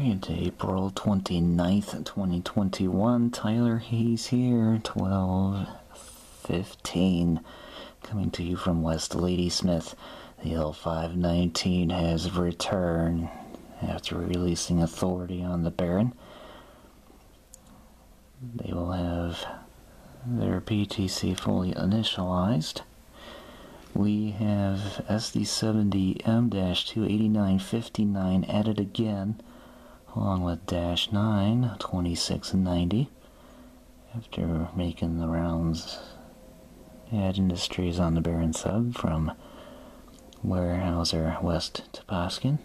Alright, April 29th, 2021. Tyler Hayes here, 12:15. Coming to you from West Ladysmith. The L519 has returned after releasing authority on the Baron. They will have their PTC fully initialized. We have SD70M-28959 added again, along with -9, 2690, after making the rounds at Industries on the Baron sub from Weyerhaeuser west to Poskin.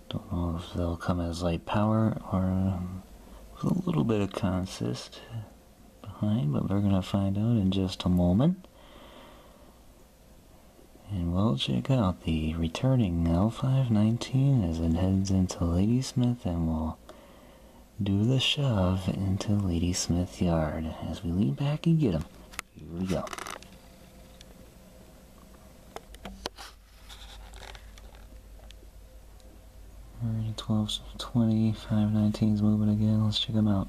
Don't know if they'll come as light power or with a little bit of consist behind, but we're going to find out in just a moment. And we'll check out the returning L519 as it heads into Ladysmith, and we'll do the shove into Ladysmith Yard as we lean back and get them. Here we go. Alright, 12:20, 519's moving again. Let's check them out.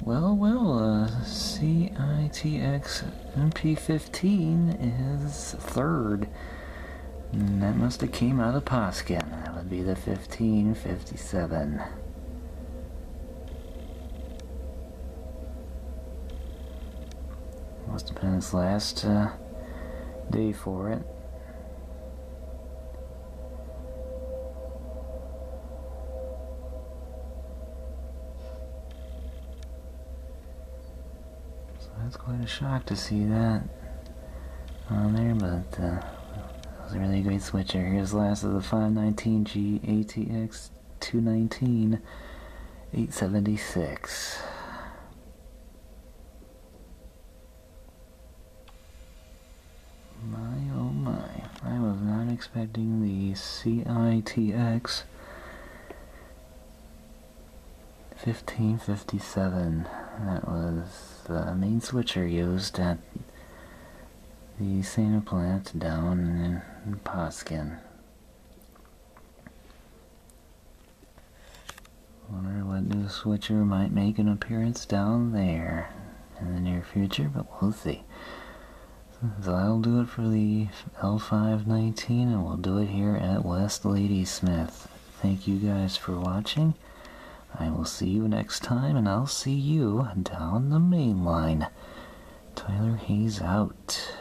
Well, CITX MP15 is third. And that must have came out of Poskin. That would be the 1557. Must have been his last day for it. That's quite a shock to see that on there, but that was a really great switcher. Here's the last of the 519G ATX 219 876. My oh my, I was not expecting the CITX 1557. That was the main switcher used at the Santa plant down in Poskin. Wonder what new switcher might make an appearance down there in the near future, but we'll see. So that'll do it for the L519, and we'll do it here at West Ladysmith. Thank you guys for watching. I will see you next time, and I'll see you down the main line. Tyler Hayes out.